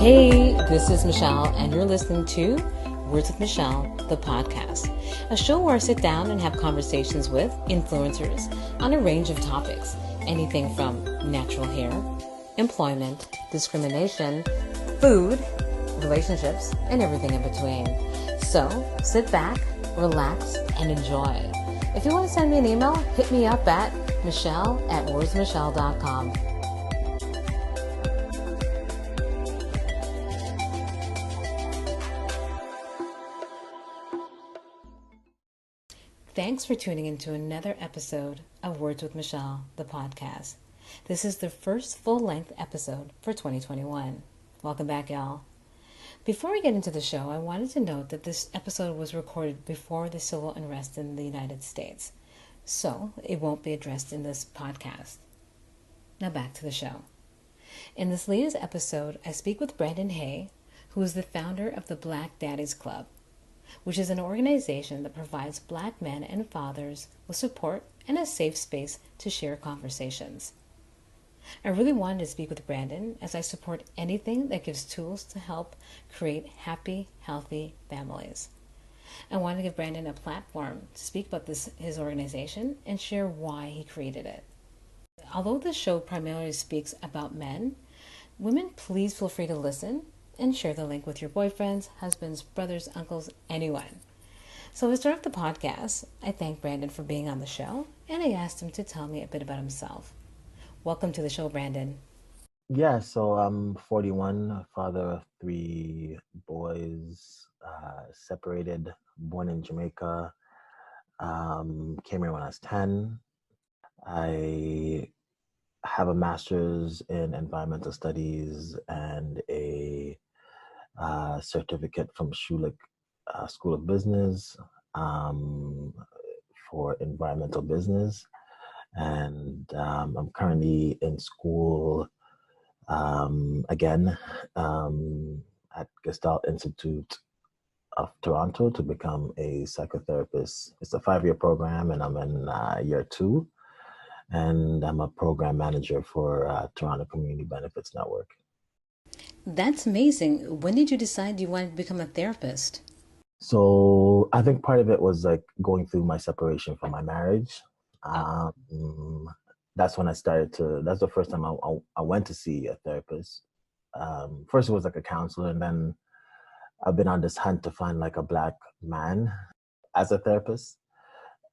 Hey, this is Michelle, and you're listening to Words with Michelle, the podcast, a show where I sit down and have conversations with influencers on a range of topics, anything from natural hair, employment, discrimination, food, relationships, and everything in between. So sit back, relax, and enjoy. If you want to send me an email, hit me up at michelle@wordsmichelle.com. Thanks for tuning into another episode of Words with Michelle, the podcast. This is the first full-length episode for 2021. Welcome back, y'all. Before we get into the show, I wanted to note that this episode was recorded before the civil unrest in the United States, so it won't be addressed in this podcast. Now back to the show. In this latest episode, I speak with Brandon Hay, who is the founder of the Black Daddies Club, which is an organization that provides Black men and fathers with support and a safe space to share conversations. I really wanted to speak with Brandon as I support anything that gives tools to help create happy, healthy families. I wanted to give Brandon a platform to speak about his organization and share why he created it. Although this show primarily speaks about men, women, please feel free to listen and share the link with your boyfriends, husbands, brothers, uncles, anyone. So to start off the podcast, I thank Brandon for being on the show, and I asked him to tell me a bit about himself. Welcome to the show, Brandon. Yeah, so I'm 41, father of three boys, separated, born in Jamaica, came here when I was 10. I have a master's in environmental studies and a certificate from Schulich School of Business for environmental business. And I'm currently in school again at Gestalt Institute of Toronto to become a psychotherapist. It's a 5-year program, and I'm in year 2. And I'm a program manager for Toronto Community Benefits Network. That's amazing. When did you decide you wanted to become a therapist? So I think part of it was like going through my separation from my marriage. That's when I started to, that's the first time I went to see a therapist. First it was like a counselor, and then I've been on this hunt to find like a Black man as a therapist.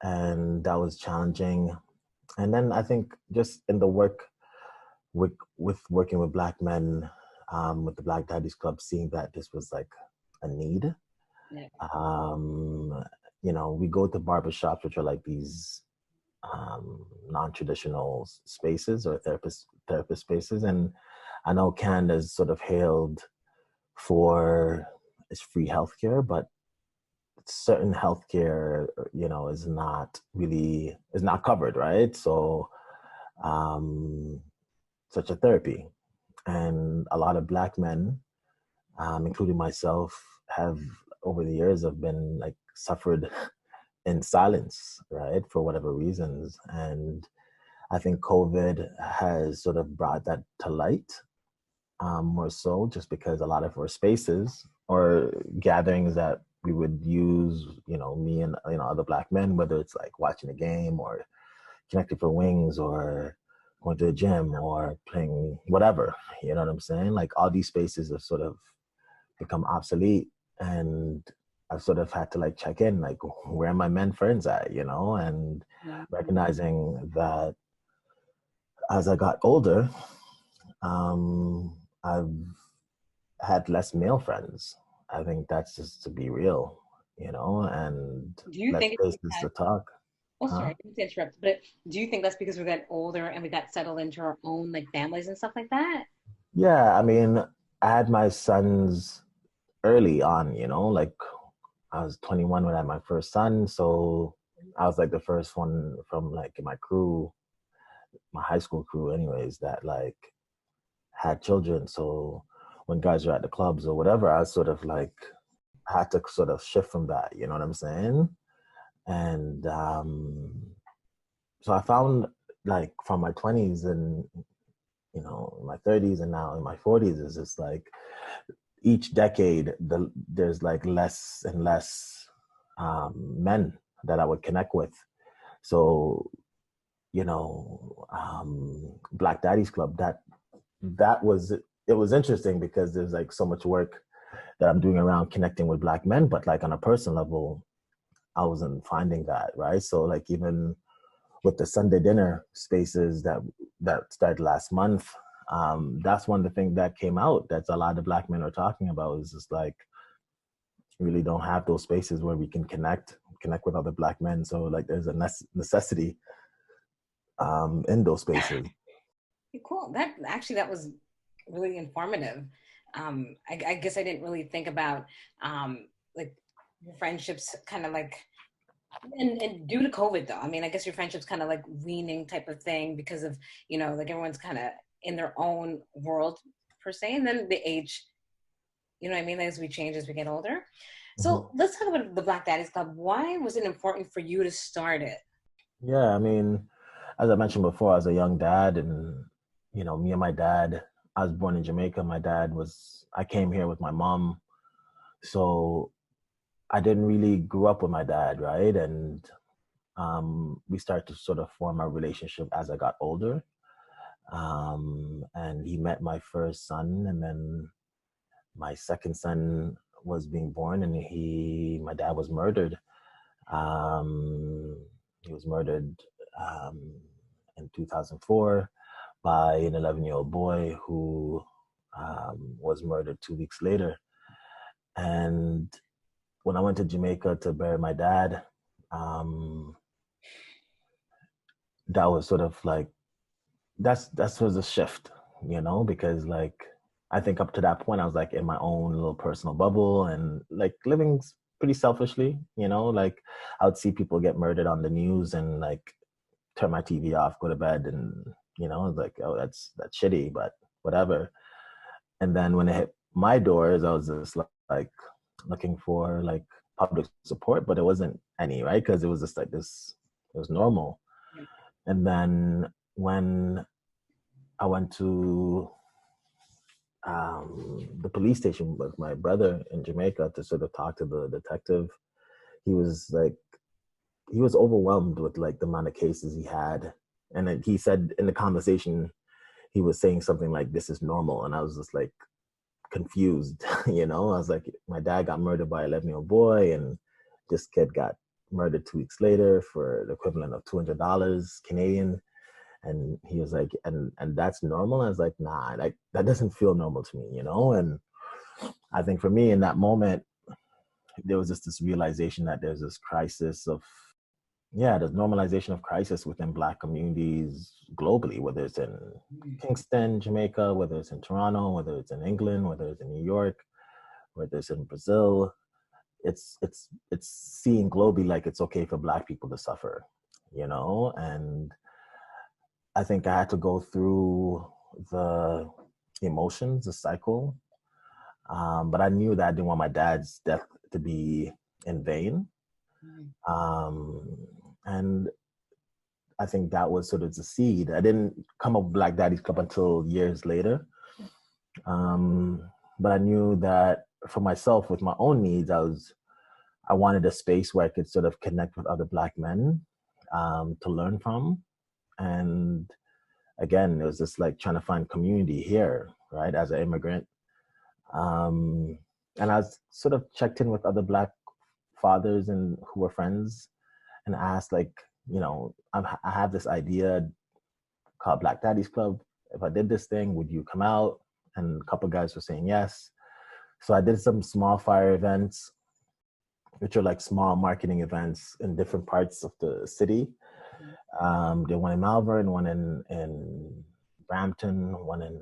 And that was challenging. And then I think just in the work with working with Black men, with the Black Daddies Club, seeing that this was like a need. Yeah. We go to barbershops, which are like these non-traditional spaces or therapist spaces. And I know Canada is sort of hailed for its free healthcare, but certain healthcare, is not covered, right? So such a therapy. And a lot of Black men, including myself, have over the years have been like suffered in silence, right, for whatever reasons. And I think COVID has sort of brought that to light, more so, just because a lot of our spaces or gatherings that we would use, me and other Black men, whether it's like watching a game or connecting for wings or going to the gym or playing whatever, you know what I'm saying? Like all these spaces have sort of become obsolete, and I've sort of had to like check in, like where are my men friends at, and recognizing that as I got older, I've had less male friends. I think that's just to be real, and Do you less think places to talk. sorry, I didn't interrupt, but do you think that's because we got older and we got settled into our own like families and stuff like that? Yeah, I mean, I had my sons early on, like I was 21 when I had my first son. So I was like the first one from like my crew, my high school crew anyways, that like had children. So when guys were at the clubs or whatever, I sort of like had to sort of shift from that, you know what I'm saying? And so I found like from my 20s and in my 30s and now in my 40s, is just like each decade, there's like less and less men that I would connect with. So, Black Daddies Club, that was, it was interesting because there's like so much work that I'm doing around connecting with Black men, but like on a personal level, I wasn't finding that, right? So like even with the Sunday dinner spaces that started last month, that's one of the things that came out that's a lot of Black men are talking about, is just like really don't have those spaces where we can connect with other Black men. So like there's a necessity in those spaces. Cool. That was really informative. I guess I didn't really think about like friendships kind of like and due to COVID though. I mean, I guess your friendships kind of like weaning type of thing because of, like everyone's kind of in their own world per se, and then the age, you know what I mean, as we change as we get older. Mhm. So let's talk about the Black Daddies Club. Why was it important for you to start it? Yeah, I mean, as I mentioned before, as a young dad, and me and my dad, I was born in Jamaica. I came here with my mom, so I didn't really grow up with my dad, right? And we started to sort of form our relationship as I got older. And he met my first son, and then my second son was being born, and my dad was murdered. Um, he was murdered um, in 2004 by an 11-year-old boy who was murdered 2 weeks later. And when I went to Jamaica to bury my dad, um, that was sort of like that was a shift, because like I think up to that point I was like in my own little personal bubble and like living pretty selfishly, like I would see people get murdered on the news and like turn my TV off, go to bed, and like, oh, that's shitty, but whatever. And then when it hit my doors, I was just like looking for like public support, but it wasn't any, right? Because it was just like this, it was normal. And then when I went to the police station with my brother in Jamaica to sort of talk to the detective, he was like, he was overwhelmed with like the amount of cases he had. And then he said in the conversation, he was saying something like, "This is normal." And I was just like confused, I was like, my dad got murdered by an 11-year-old boy, and this kid got murdered 2 weeks later for the equivalent of $200 Canadian. And he was like, and that's normal. And I was like, nah, like that doesn't feel normal to me, And I think for me in that moment, there was just this realization that there's this crisis of, yeah, there's normalization of crisis within Black communities globally, whether it's in Kingston, Jamaica, whether it's in Toronto, whether it's in England, whether it's in New York, whether it's in Brazil. It's seen globally like it's okay for Black people to suffer, and I think I had to go through the emotions, the cycle. But I knew that I didn't want my dad's death to be in vain. Um, and I think that was sort of the seed. I didn't come up with Black Daddies Club until years later. But I knew that for myself, with my own needs, I wanted a space where I could sort of connect with other Black men to learn from. And again, it was just like trying to find community here, right, as an immigrant. And I was sort of checked in with other Black fathers and who were friends and asked, like, I have this idea called Black Daddies Club. If I did this thing, would you come out? And a couple of guys were saying yes. So I did some small fire events, which are like small marketing events in different parts of the city. Did one in Malvern, one in Brampton, one in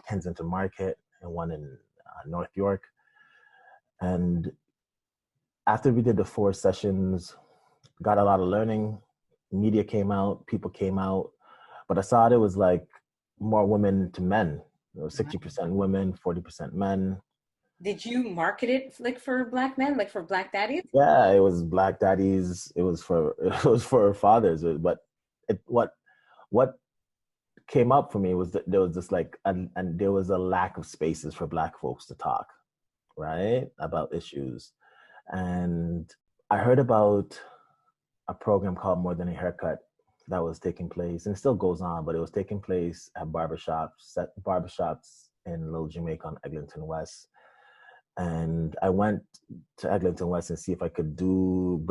Kensington Market, and one in North York. And after we did the 4 sessions, got a lot of learning. Media came out, people came out, but I saw it was like more women to men. 60% women, 40% men. Did you market it like for Black men, like for Black Daddies? Yeah, it was Black Daddies. It was for fathers. But what came up for me was that there was this like, and there was a lack of spaces for Black folks to talk, right, about issues. And I heard about a program called More Than a Haircut that was taking place, and it still goes on, but it was taking place at barbershops in Little Jamaica on Eglinton West. And I went to Eglinton West and see if I could do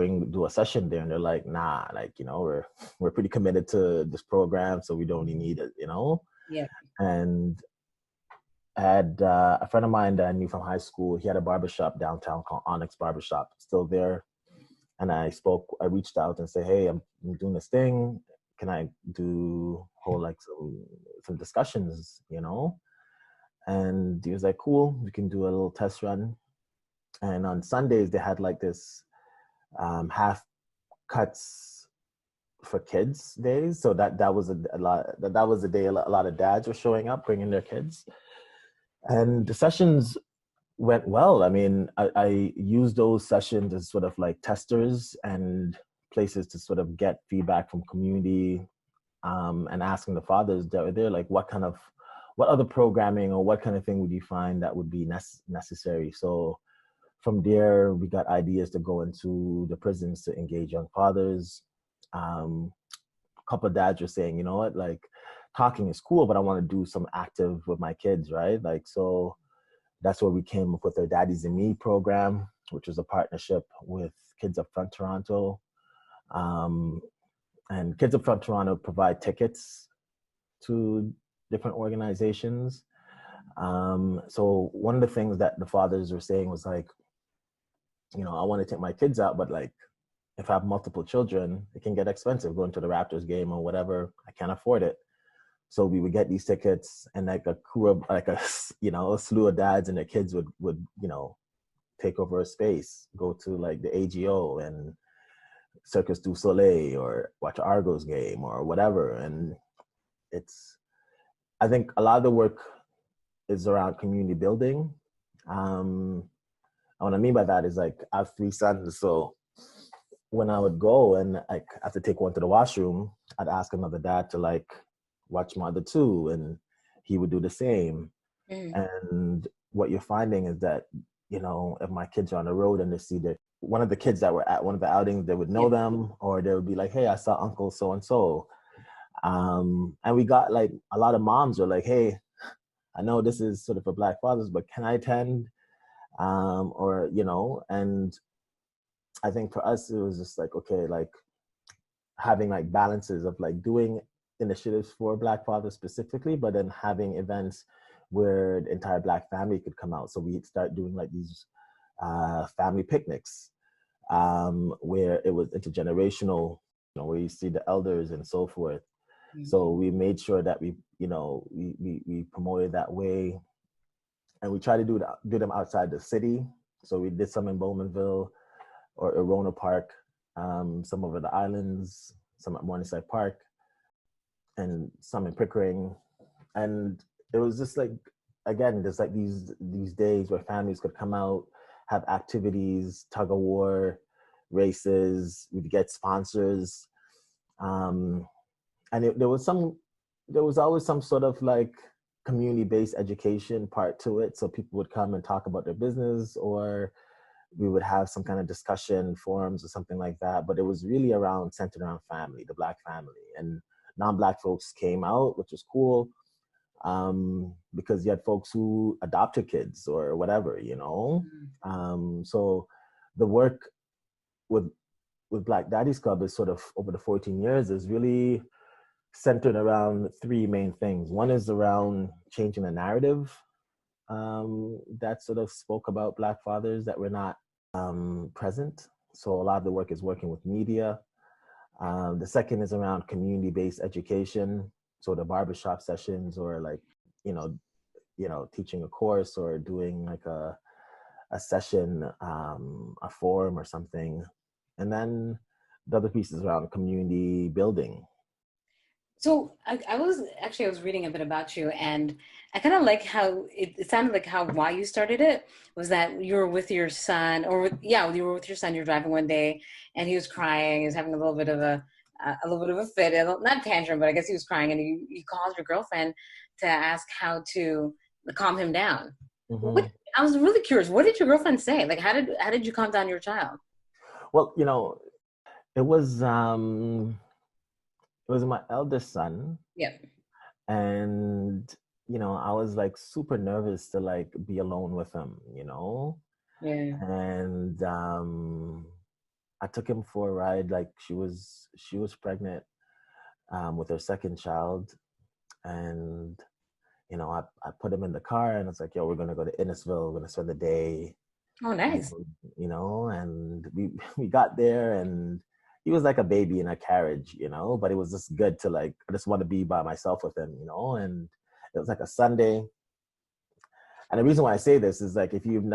a session there. And they're like, nah, like, we're pretty committed to this program, so we don't really need it. Yeah. And I had a friend of mine that I knew from high school. He had a barbershop downtown called Onyx Barbershop, still there. And I reached out and said, hey, I'm doing this thing. Can I hold like some discussions? And he was like, cool, we can do a little test run. And on Sundays, they had like this half cuts for kids days. So that was a lot. That was the day a lot of dads were showing up, bringing their kids. And the sessions went well. I mean, I used those sessions as sort of like testers and places to sort of get feedback from community, and asking the fathers that were there, like, what other programming or what kind of thing would you find that would be necessary? So from there, we got ideas to go into the prisons to engage young fathers. A couple of dads were saying, you know what, like, talking is cool, but I want to do some active with my kids, right? Like, so that's where we came up with our Daddies and Me program, which was a partnership with Kids Up Front Toronto. And Kids Up Front Toronto provide tickets to different organizations. So one of the things that the fathers were saying was like, I want to take my kids out, but like, if I have multiple children, it can get expensive going to the Raptors game or whatever. I can't afford it. So we would get these tickets, and like a crew of a slew of dads and their kids would take over a space, go to like the AGO and Circus du Soleil or watch Argos game or whatever. And I think a lot of the work is around community building. And what I mean by that is, like, I have 3 sons, so when I would go and like have to take one to the washroom, I'd ask another dad to like watch my other 2, and he would do the same. And what you're finding is that, if my kids are on the road and they see that one of the kids that were at one of the outings, they would know them, or they would be like, hey, I saw Uncle so-and-so. And we got like a lot of moms were like, hey, I know this is sort of for Black fathers, but can I attend? And I think for us, it was just like, okay, like having like balances of like doing initiatives for Black fathers specifically, but then having events where the entire Black family could come out. So we'd start doing like these family picnics, where it was intergenerational, where you see the elders and so forth. So we made sure that we promoted that way, and we try to do them outside the city. So we did some in Bowmanville or Arona Park, some over the islands, some at Morningside Park, and some in Pickering. And it was just like, again, there's like these days where families could come out, have activities, tug of war, races, we'd get sponsors. And there was always some sort of like community-based education part to it. So people would come and talk about their business, or we would have some kind of discussion forums or something like that. But it was really centered around family, the Black family. And non-Black folks came out, which was cool, because you had folks who adopted kids or whatever, So the work with Black Daddies Club is sort of over the 14 years is really centered around 3 main things. One is around changing the narrative, that sort of spoke about Black fathers that were not present. So a lot of the work is working with media. The second is around community-based education. So the barbershop sessions, or like, teaching a course or doing like a session, a forum or something. And then the other piece is around community building. So I was reading a bit about you, and I kind of like how it sounded like why you started it was that you were with your son, you were with your son. You're driving one day, and he was crying. He was having a little bit of a a little bit of a fit, not tantrum, but I guess he was crying, and you called your girlfriend to ask how to calm him down. Mm-hmm. What, I was really curious. What did your girlfriend say? Like, how did you calm down your child? Well, it was my eldest son, Yeah. and I was like super nervous to like be alone with him, Yeah. and I took him for a ride. Like she was pregnant with her second child, and I put him in the car, and it's like, yo, we're gonna go to Innisville. We're gonna spend the day, Oh, nice. and we got there, and he was like a baby in a carriage, but it was just good to like, I just want to be by myself with him, and it was like a Sunday. And the reason why I say this is like, if you've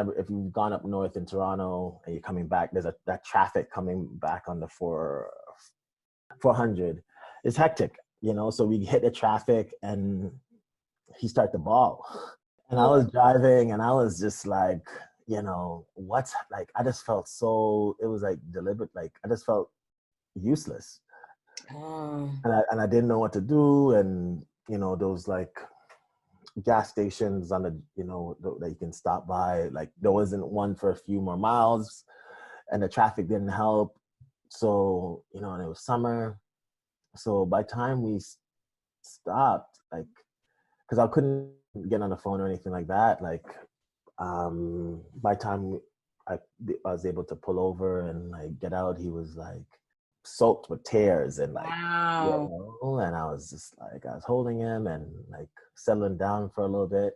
gone up north in Toronto and you're coming back, there's that traffic coming back on the 400. It's hectic, so we hit the traffic and he started to bawl. And I Oh. was driving and I was just like, what's like, I just felt so, it was like deliberate, like I just felt useless. Oh. And I didn't know what to do. And, those like gas stations on the, that you can stop by, like there wasn't one for a few more miles and the traffic didn't help. So, and it was summer. So by the time we stopped, like, because I couldn't get on the phone or anything like that, like, by the time I, I was able to pull over and like get out, he was like soaked with tears and like, Wow. and I was just like, I was holding him and like settling down for a little bit.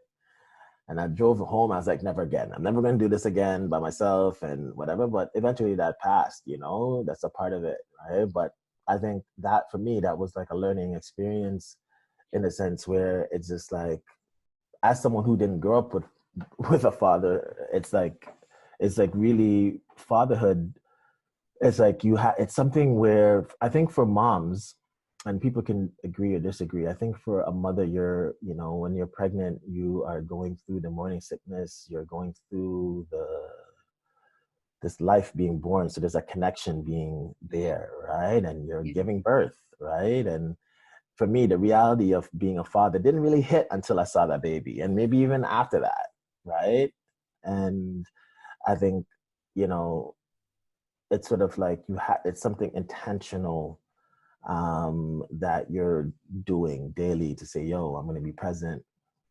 And I drove home. I was like, never again. I'm never going to do this again by myself and whatever. But eventually that passed, that's a part of it. Right. But I think that for me, that was like a learning experience in a sense where it's just like, as someone who didn't grow up with a father, it's like really fatherhood. It's like it's something where I think for moms, and people can agree or disagree. I think for a mother, when you're pregnant, you are going through the morning sickness, you're going through this life being born. So there's a connection being there, right? And you're Yeah. giving birth, right? And for me, the reality of being a father didn't really hit until I saw that baby, and maybe even after that, right? And I think, it's sort of like it's something intentional that you're doing daily to say, yo, I'm going to be present.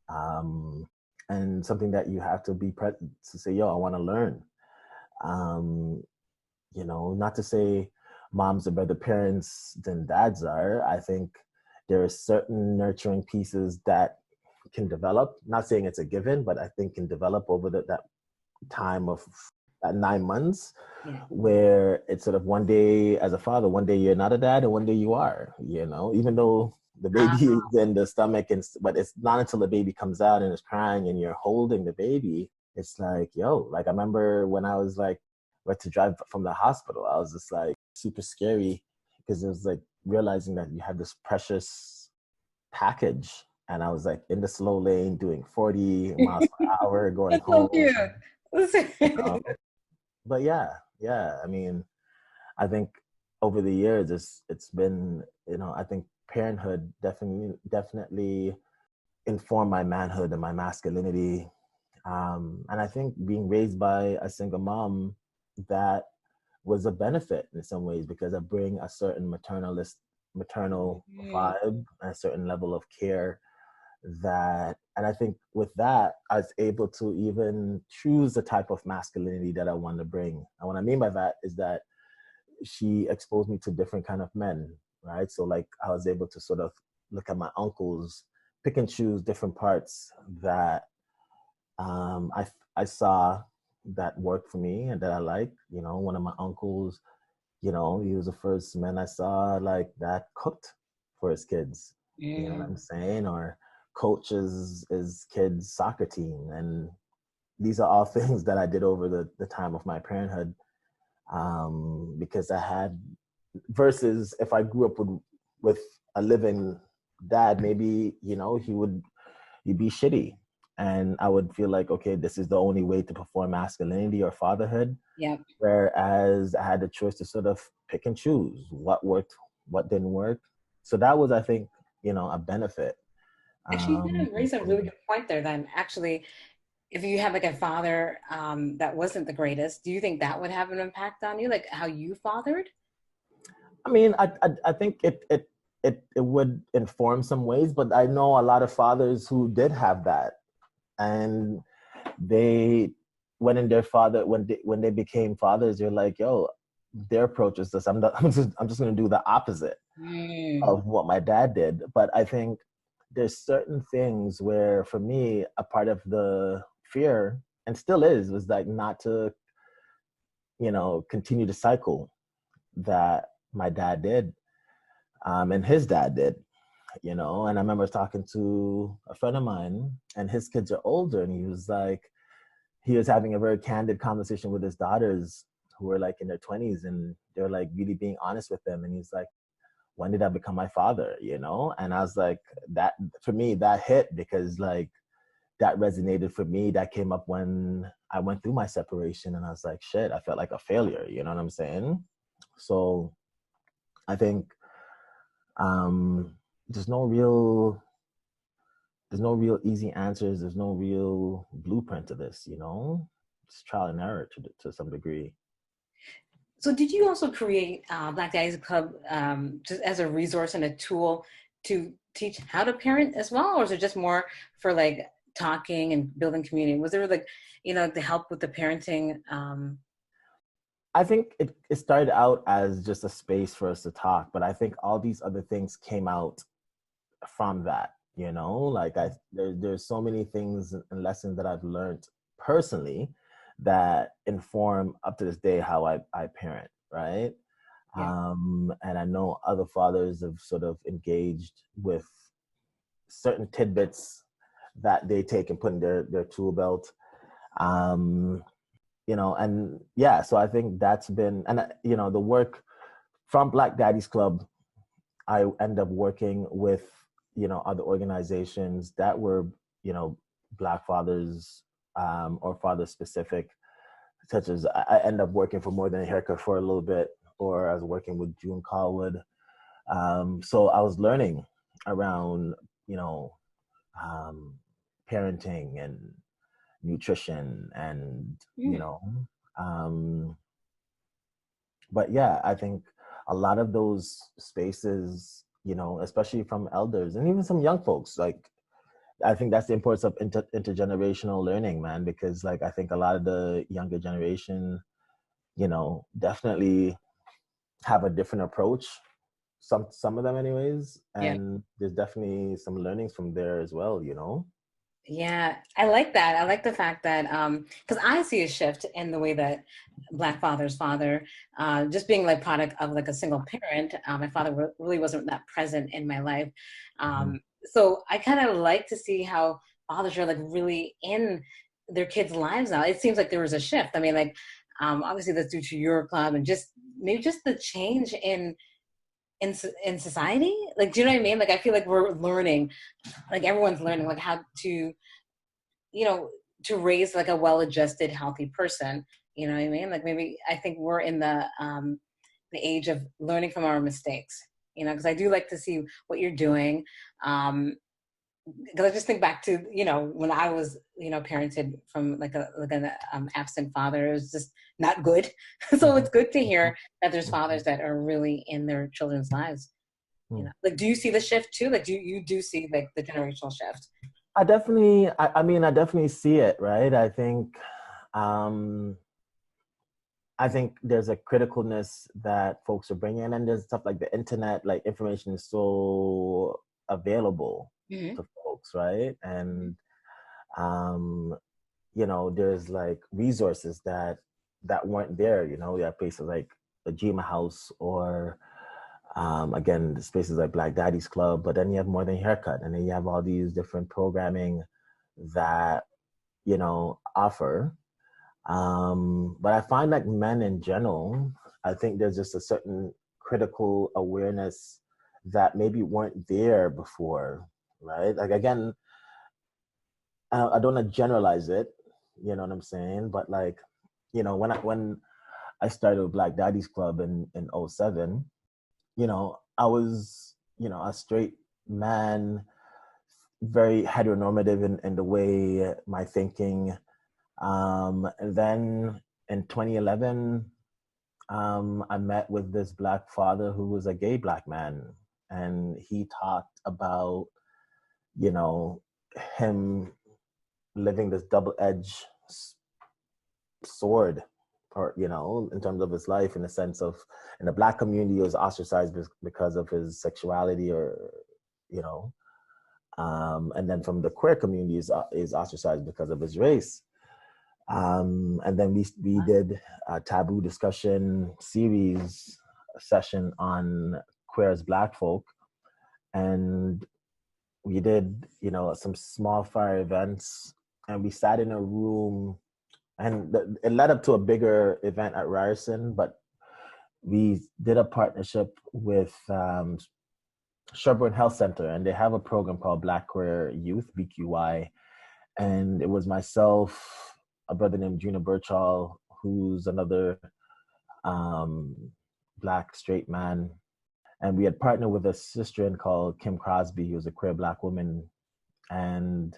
Um, and something that you have to be present to say, yo, I want to learn. Um, not to say moms are better parents than dads are. I think there are certain nurturing pieces that can develop. Not saying it's a given, but I think can develop over that time of that 9 months, Yeah. where it's sort of one day as a father, one day you're not a dad, and one day you are. Even though the baby is in the stomach, but it's not until the baby comes out and is crying and you're holding the baby. It's like, yo, like I remember when I was like, went to drive from the hospital, I was just like super scary because it was like realizing that you have this precious package. And I was like in the slow lane doing 40 miles per hour going That's so home, cute. you know. But yeah. I mean, I think over the years it's been, I think parenthood definitely informed my manhood and my masculinity. And I think being raised by a single mom, that was a benefit in some ways because I bring a certain maternal Mm. vibe, a certain level of care and I think with that, I was able to even choose the type of masculinity that I want to bring. And what I mean by that is that she exposed me to different kind of men, right? So like I was able to sort of look at my uncles, pick and choose different parts that I saw that worked for me and that I like. One of my uncles, he was the first man I saw like that cooked for his kids. You know what Mm. I'm saying? Or coaches his kids' soccer team. And these are all things that I did over the time of my parenthood. Because I had versus if I grew up with a living dad, maybe, he'd be shitty. And I would feel like, okay, this is the only way to perform masculinity or fatherhood. Yep. Whereas I had the choice to sort of pick and choose what worked what didn't work. So that was, I think, a benefit. Actually, you kind of raised a For really me. good point there. Then, actually, if you have like a father that wasn't the greatest, do you think that would have an impact on you, like how you fathered? I mean, I think it would inform some ways, but I know a lot of fathers who did have that, and they when they became fathers, they're like, yo, their approach is this. I'm just gonna do the opposite Mm, of what my dad did. But I think there's certain things where, for me, a part of the fear, and still is, was like not to, continue the cycle that my dad did, and his dad did. And I remember talking to a friend of mine, and his kids are older, and he was having a very candid conversation with his daughters who were like in their 20s, and they're like really being honest with them. And he's like, when did I become my father? And I was like, that for me, that hit, because like that resonated for me. That came up when I went through my separation, and I was like, shit, I felt like a failure. You know what I'm saying? So I think um, there's no real easy answers. There's no real blueprint to this. It's trial and error to some degree. so, did you also create Black Daddies Club just as a resource and a tool to teach how to parent as well, or is it just more for like talking and building community? Was there like, the help with the parenting? I think it started out as just a space for us to talk, but I think all these other things came out from that. Like there's so many things and lessons that I've learned personally that inform up to this day how I parent, right? Yeah. And I know other fathers have sort of engaged with certain tidbits that they take and put in their tool belt. Um, and yeah, so I think that's been, and the work from Black Daddies Club, I end up working with, other organizations that were, Black fathers, or father specific, such as I end up working for More Than a Haircut for a little bit, or I was working with June Callwood. So I was learning around, um, parenting and nutrition and, Mm. um, but yeah, I think a lot of those spaces, especially from elders and even some young folks, like I think that's the importance of intergenerational learning, man, because like I think a lot of the younger generation, definitely have a different approach. Some of them anyways, Yeah. and there's definitely some learnings from there as well. Yeah, I like that. I like the fact that because I see a shift in the way that Black fathers father, just being like product of like a single parent. My father really wasn't that present in my life, Mm-hmm. so I kind of like to see how fathers are like really in their kids' lives now. It seems like there was a shift. I mean, like obviously that's due to your club and just maybe just the change in society. Like, do you know what I mean? Like, I feel like we're learning, like everyone's learning, like how to you know, to raise like a well-adjusted, healthy person. You know what I mean? Like maybe I think we're in the age of learning from our mistakes. Because I do like to see what you're doing. Because I just think back to when I was parented from like an absent father. It was just not good. So Mm-hmm. it's good to hear that there's Mm-hmm. fathers that are really in their children's lives. Mm-hmm. Like, do you see the shift too? Like, do you do see like the generational shift? I definitely see it, right? Um, I think there's a criticalness that folks are bringing, and there's stuff like the internet, like information is so available Mm-hmm. to folks, right? And um, there's like resources that weren't there. You have places like the Jima House, or again, the spaces like Black Daddies Club, but then you have More Than Haircut, and then you have all these different programming that offer. But I find like men in general, I think there's just a certain critical awareness that maybe weren't there before, right? Like again, I don't want to generalize it, you know what I'm saying? But like, when I started with Black Daddies Club in '07, I was, a straight man, very heteronormative in the way my thinking. And then in 2011, I met with this Black father who was a gay Black man. And he talked about, you know, him living this double-edged sword, or in terms of his life, in the sense of, in the Black community, he was ostracized because of his sexuality, or you know and then from the queer community is ostracized because of his race. And then we did a taboo discussion series session on queer as Black folk, and we did some small fire events, and we sat in a room, and it led up to a bigger event at Ryerson. But we did a partnership with Sherborne Health Center, and they have a program called Black Queer Youth, BQY. And it was myself, a brother named Junior Birchall, who's another um, Black straight man. And we had partnered with a sister called Kim Crosby, who was a queer Black woman. And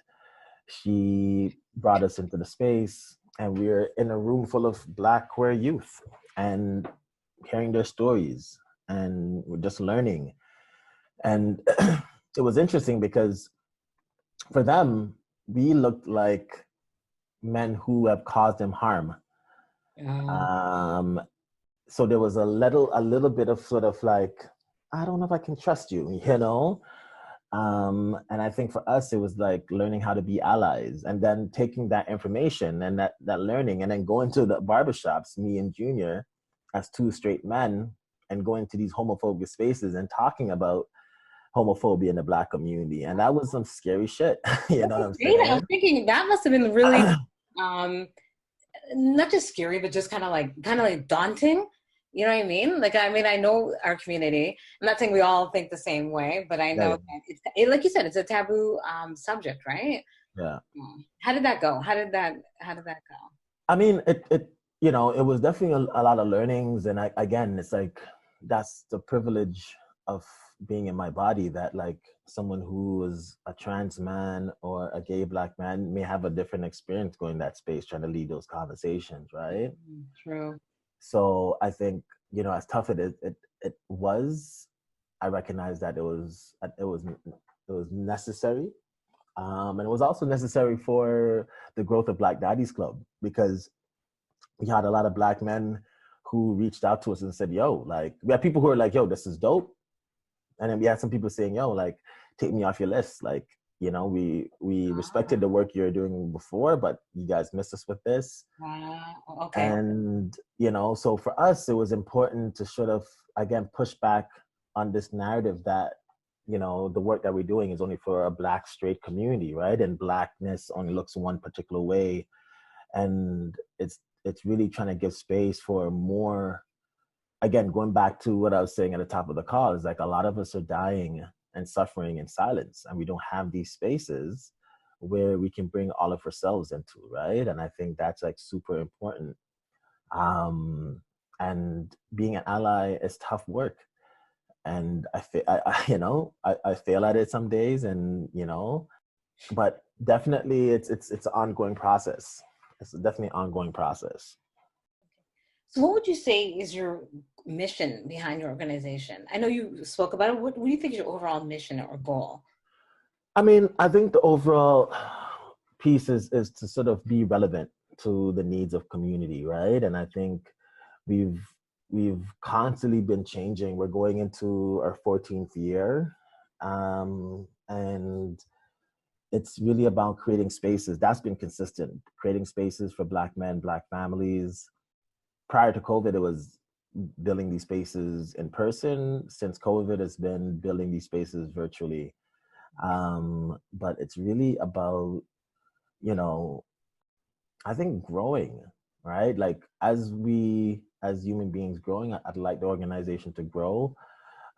she brought us into the space, and we were in a room full of Black queer youth and hearing their stories, and we're just learning. And it was interesting because for them, we looked like men who have caused them harm. Um, so there was a little bit of sort of like, I don't know if I can trust you, and I think for us, it was like learning how to be allies, and then taking that information and that learning, and then going to the barbershops, me and Junior, as two straight men, and going to these homophobic spaces and talking about homophobia in the Black community. And that was some scary shit. You know what I'm saying? I'm thinking that must have been really not just scary, but just kind of like daunting. You know what I mean? Like, I mean, I know our community. I'm not saying we all think the same way, but I know Yeah. that like you said, it's a taboo subject, right? Yeah. How did that go? How did that go? I mean, it was definitely a lot of learnings. And again, it's like, that's the privilege of being in my body, that like someone who is a trans man or a gay Black man may have a different experience going that space, trying to lead those conversations, right? True. So I think, as tough it was, I recognize that it was necessary. And it was also necessary for the growth of Black Daddies Club, because we had a lot of Black men who reached out to us and said, yo, like, we had people who were like, yo, this is dope. And then we had some people saying, yo, like, take me off your list. Like, we respected the work you're doing before, but you guys missed us with this. Okay. And, so for us, it was important to sort of, again, push back on this narrative that, the work that we're doing is only for a Black straight community, right? And Blackness only looks one particular way. And it's really trying to give space for more. Again, going back to what I was saying at the top of the call, is like, a lot of us are dying and suffering in silence, and we don't have these spaces where we can bring all of ourselves into, right? And I think that's like super important. And being an ally is tough work, and I fail at it some days, and but definitely it's an ongoing process. It's definitely an ongoing process. So what would you say is your mission behind your organization? I know you spoke about it. What do you think is your overall mission or goal? I mean, I think the overall piece is to sort of be relevant to the needs of community, right? And I think we've constantly been changing. We're going into our 14th year, and it's really about creating spaces. That's been consistent, creating spaces for Black men, Black families. Prior to COVID, it was building these spaces in person. Since COVID, it's been building these spaces virtually. But it's really about, I think, growing, right? Like, as human beings growing, I'd like the organization to grow.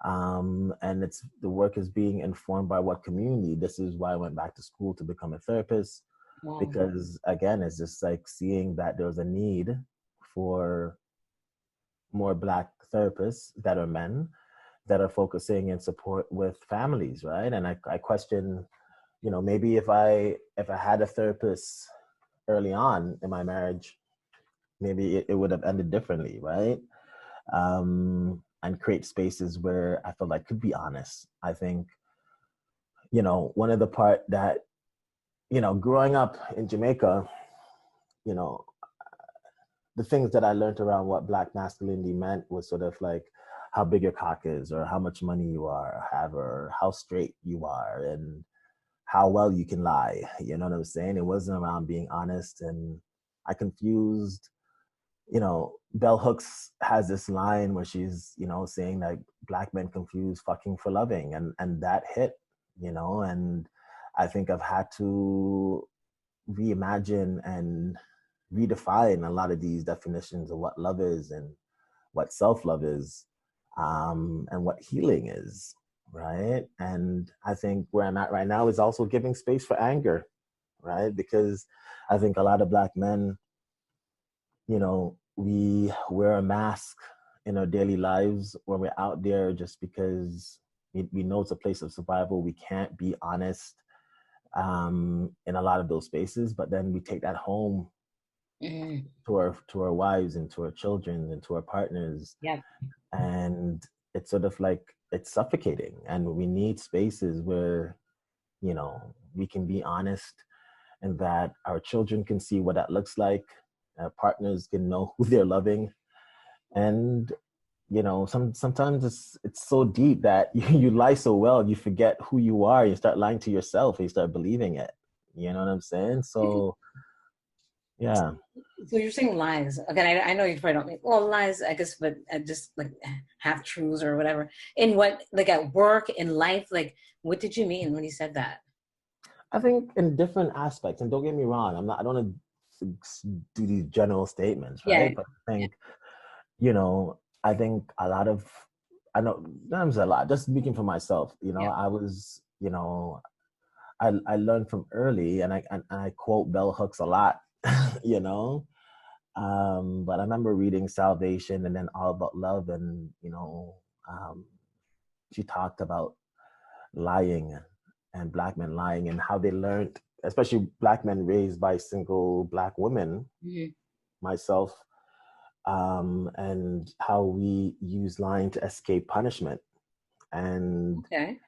And the work is being informed by what community. This is why I went back to school to become a therapist, because again, it's just like seeing that there's a need for more Black therapists that are men, that are focusing in support with families, right? And I question, maybe if I had a therapist early on in my marriage, maybe it would have ended differently, right? And create spaces where I felt I could be honest. I think, one of the part that, growing up in Jamaica, you know, the things that I learned around what Black masculinity meant was sort of like how big your cock is, or how much money you are, have, or how straight you are, and how well you can lie. You know what I'm saying? It wasn't around being honest. And I confused, Bell Hooks has this line where she's, saying that Black men confuse fucking for loving. And that hit, and I think I've had to reimagine and redefine a lot of these definitions of what love is and what self-love is, and what healing is, right? And I think where I'm at right now is also giving space for anger, right? Because I think a lot of Black men, we wear a mask in our daily lives when we're out there just because we know it's a place of survival. We can't be honest, in a lot of those spaces, but then we take that home to our wives and to our children and to our partners. Yeah. And it's sort of like it's suffocating, and we need spaces where we can be honest, and that our children can see what that looks like, our partners can know who they're loving. And sometimes it's so deep that you lie so well you forget who you are, you start lying to yourself, and you start believing it. You know what I'm saying? So yeah. So you're saying lies. Okay, I know you probably don't mean, well, lies, I guess, but just like half truths or whatever. In what, like at work, in life, like what did you mean when you said that? I think in different aspects, and don't get me wrong, I don't want to do these general statements, Yeah. right? But I think a lot of, I know there's a lot, just speaking for myself, Yeah. I was, I learned from early, and I quote Bell Hooks a lot, you know. But I remember reading Salvation and then All About Love, and um, she talked about lying, and Black men lying, and how they learned, especially Black men raised by single Black women, Mhm. myself, and how we use lying to escape punishment. And Okay.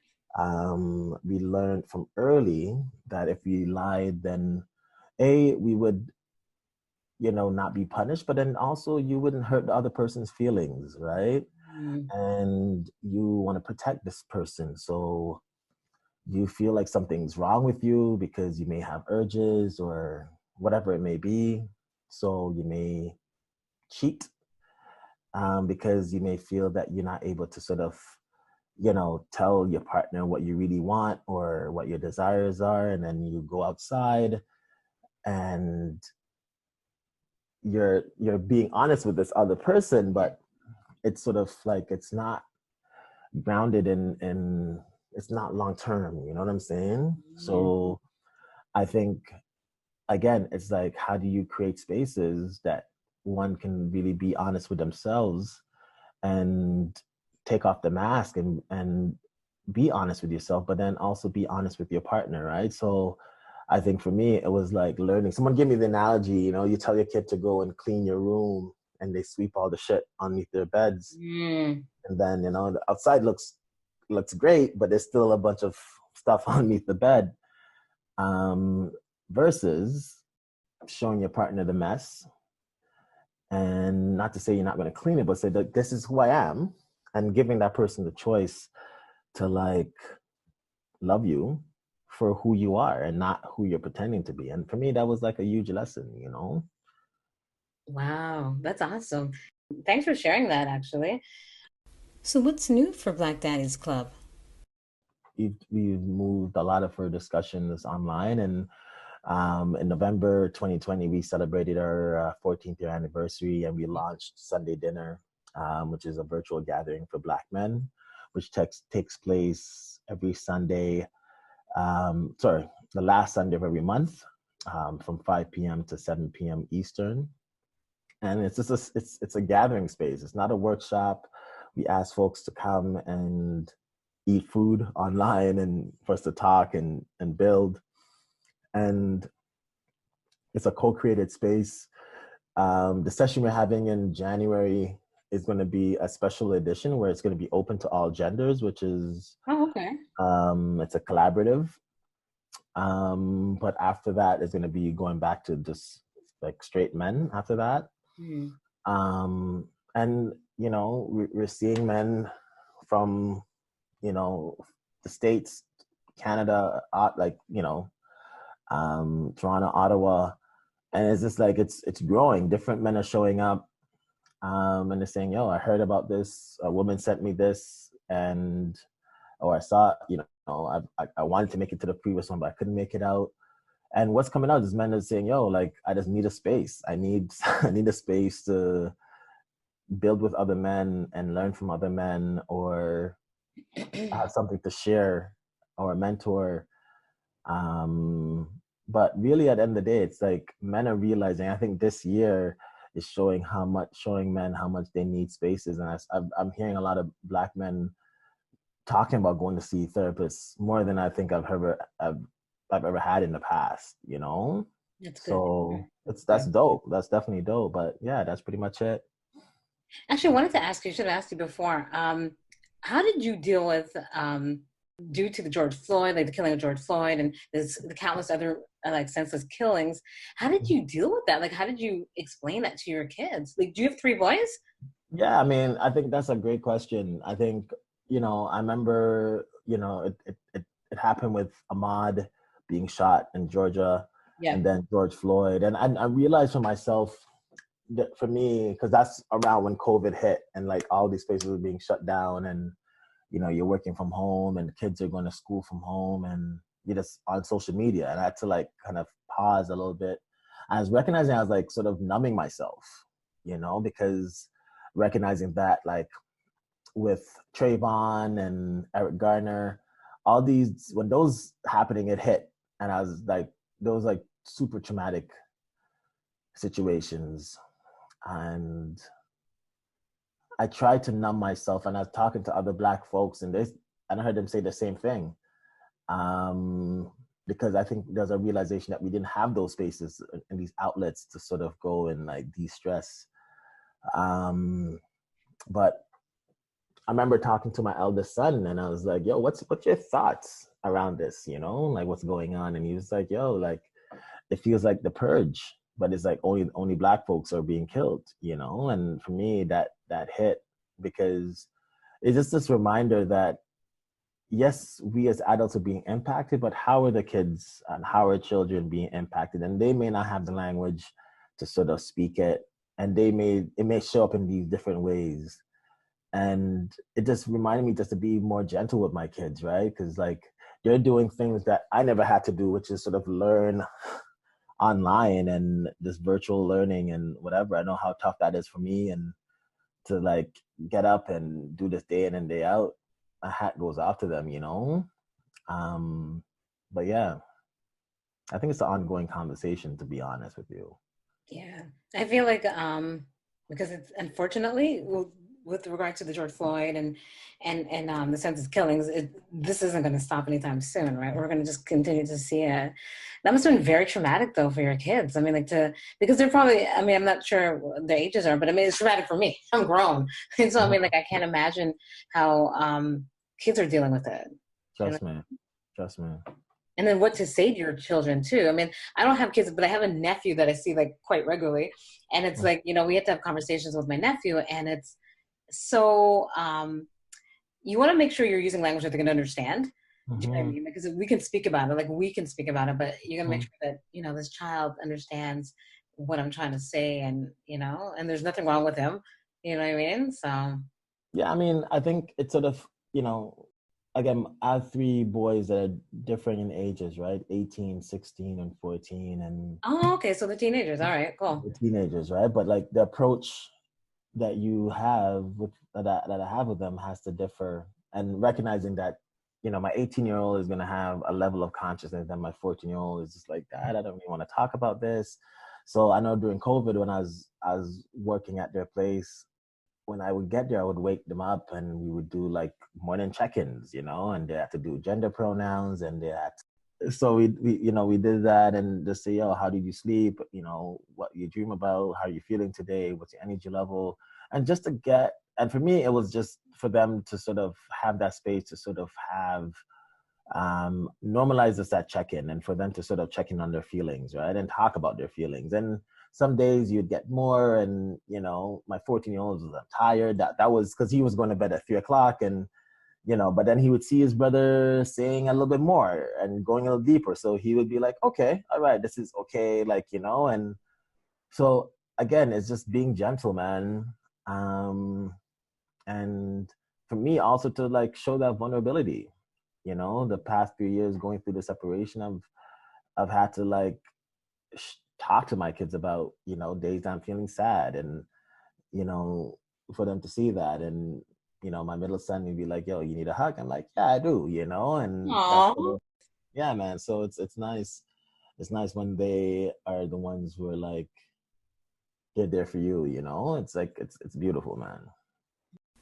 we learned from early that if we lied, then we would, not be punished, but then also you wouldn't hurt the other person's feelings, right? Mm. And you want to protect this person. So you feel like something's wrong with you because you may have urges or whatever it may be. So you may cheat, because you may feel that you're not able to sort of, tell your partner what you really want or what your desires are. And then you go outside and you're being honest with this other person, but it's sort of like it's not grounded in it's not long term, you know what I'm saying? Mm. So I think, again, it's like, how do you create spaces that one can really be honest with themselves and take off the mask and be honest with yourself, but then also be honest with your partner, right? So I think for me, it was like learning. Someone gave me the analogy, you tell your kid to go and clean your room, and they sweep all the shit underneath their beds. Mm. And then, the outside looks great, but there's still a bunch of stuff underneath the bed. Um, Versus showing your partner the mess, and not to say you're not going to clean it, but say that this is who I am, and giving that person the choice to like love you for who you are and not who you're pretending to be. And for me, that was like a huge lesson. Wow, that's awesome. Thanks for sharing that, actually. So what's new for Black Daddies Club? We've moved a lot of our discussions online, and in November 2020, we celebrated our 14th year anniversary, and we launched Sunday Dinner, which is a virtual gathering for Black men, which takes place every Sunday, the last Sunday of every month, from 5 p.m. to 7 p.m. Eastern. And it's just it's a gathering space. It's not a workshop. we ask folks to come and eat food online and for us to talk and build. And it's a co-created space. The session we're having in January is going to be a special edition where it's going to be open to all genders, which is Oh, okay. it's a collaborative. But after that, it's going to be going back to just like straight men after that. Mm. And we're seeing men from the States, Canada, like Toronto, Ottawa, and it's just like it's growing. Different men are showing up, and they're saying, "Yo, I heard about this. A woman sent me this, and or I saw, I wanted to make it to the previous one, but I couldn't make it out." And what's coming out is men are saying, "Yo, like I just need a space. I need I need a space to build with other men and learn from other men, or have something to share, or a mentor." Um, but really, at the end of the day, it's like men are realizing. I think this year is showing men how much they need spaces, and I'm hearing a lot of Black men talking about going to see therapists more than I think I've ever had in the past. That's good. So that's Good. dope. That's definitely dope. But yeah, that's pretty much it. Actually, I wanted to ask you, I should have asked you before. How did you deal with, due to the George Floyd, like the killing of George Floyd and the countless other like senseless killings, how did you deal with that? Like, how did you explain that to your kids? Like, do you have three boys? Yeah, I mean, I think that's a great question. I think, I remember, it happened with Ahmaud being shot in Georgia, Yeah. and then George Floyd. And I realized for myself that for me, because that's around when COVID hit and like all these places were being shut down, and, you're working from home and kids are going to school from home, and you're just on social media. And I had to like kind of pause a little bit. I was recognizing I was like sort of numbing myself, because recognizing that like with Trayvon and Eric Garner, all these, when those happening, it hit. And I was like, those like super traumatic situations. And I tried to numb myself, and I was talking to other Black folks, and I heard them say the same thing. Um, because I think there's a realization that we didn't have those spaces and these outlets to sort of go and like de-stress. Um, but I remember talking to my eldest son, and I was like, "Yo, what's your thoughts around this? Like what's going on?" And he was like, "Yo, like it feels like the purge, but it's like only Black folks are being killed." And for me, that hit, because it's just this reminder that yes, we as adults are being impacted, but how are the kids and how are children being impacted? And they may not have the language to sort of speak it, and it may show up in these different ways. And it just reminded me just to be more gentle with my kids, right? Because like they're doing things that I never had to do, which is sort of learn online and this virtual learning and whatever. I know how tough that is for me, and to like get up and do this day in and day out, a hat goes off to them. Um, but yeah, I think it's an ongoing conversation, to be honest with you. Yeah, I feel like because it's unfortunately with regard to the George Floyd and the senseless killings, this isn't going to stop anytime soon, right? We're going to just continue to see it. That must have been very traumatic though for your kids. I mean, like because they're probably. I mean, I'm not sure what their ages are, but I mean, it's traumatic for me. I'm grown, and so I mean, like I can't imagine how kids are dealing with it. You know? Trust me, trust me. And then what to say to your children too. I mean, I don't have kids, but I have a nephew that I see like quite regularly, and it's like we have to have conversations with my nephew, and it's so you want to make sure you're using language that they can understand. Do you know what I Mm-hmm. mean? Because we can speak about it, like we can speak about it, but you got to make Mm-hmm. sure that this child understands what I'm trying to say, and and there's nothing wrong with him. You know what I mean? So Yeah, I mean, I think it's sort of, again, I have three boys that are differing in ages, right? 18, 16, and 14, and oh, okay, so the teenagers, all right, cool. the teenagers, right? But like the approach that you have that I have with them has to differ, and recognizing that, my 18-year-old is going to have a level of consciousness that my 14-year-old is just like, Dad, I don't really want to talk about this. So I know during COVID, when I was working at their place, when I would get there, I would wake them up and we would do like morning check-ins, and they had to do gender pronouns and they had so we did that and just say, yo, how did you sleep? What you dream about, how are you feeling today, what's your energy level? And just to get and for me it was just for them to sort of have that space to sort of have normalize this that check-in and for them to sort of check in on their feelings, right? And talk about their feelings. And some days you'd get more and my 14-year-old was tired. That was because he was going to bed at 3 o'clock and but then he would see his brother saying a little bit more and going a little deeper. So he would be like, okay, all right, this is okay, and so again, it's just being gentle, man. Um, and for me also to like show that vulnerability. The past few years going through the separation, I've had to like talk to my kids about days I'm feeling sad and you know for them to see that and my middle son would be like, yo, you need a hug? I'm like, yeah, I do, and that's Aw. sort of, yeah, man. So it's nice. It's nice when they are the ones who are like they're there for you. It's like it's beautiful, man.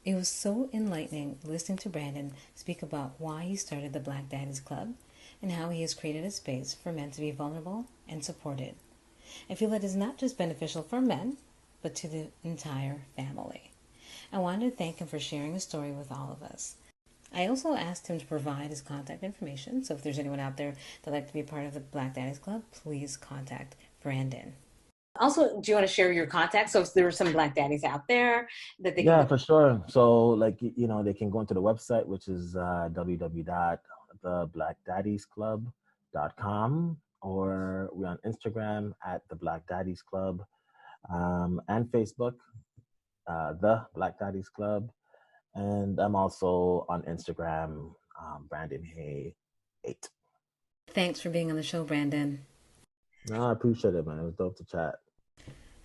It was so enlightening listening to Brandon speak about why he started the Black Daddies Club and how he has created a space for men to be vulnerable and supported. I feel it is not just beneficial for men, but to the entire family. I wanted to thank him for sharing his story with all of us. I also asked him to provide his contact information, so if there's anyone out there that'd like to be a part of the Black Daddies Club, please contact Brandon. Also, do you want to share your contacts? So if there are some Black Daddies out there that they can Yeah, go. for sure. So like they can go into the website, which is www.theblackdaddiesclub.com, or we're on Instagram at the Black Daddies Club, and Facebook, the Black Daddies Club. And I'm also on Instagram, Brandon Hay 8. Thanks for being on the show, Brandon. No, I appreciate it, man. It was dope to chat.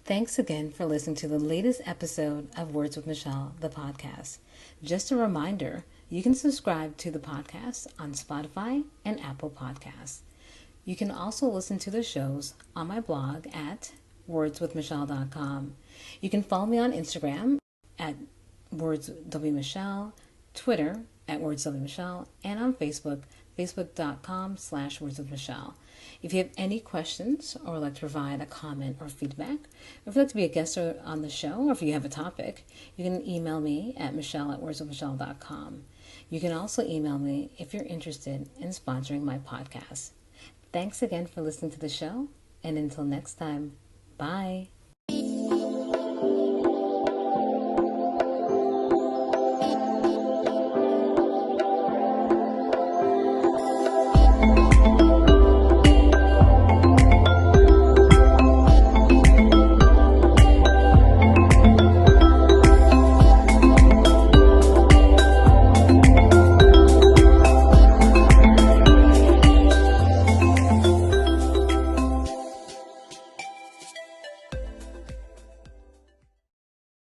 Thanks again for listening to the latest episode of Words with Michelle, the podcast. Just a reminder, you can subscribe to the podcast on Spotify and Apple Podcasts. You can also listen to the shows on my blog at wordswithmichelle.com. You can follow me on Instagram at wordswmichelle, Twitter at wordswmichelle, and on Facebook, facebook.com/wordswithmichelle. If you have any questions or would like to provide a comment or feedback, or if you'd like to be a guest on the show, or if you have a topic, you can email me at michelle@wordswithmichelle.com. You can also email me if you're interested in sponsoring my podcast. Thanks again for listening to the show, and until next time, bye.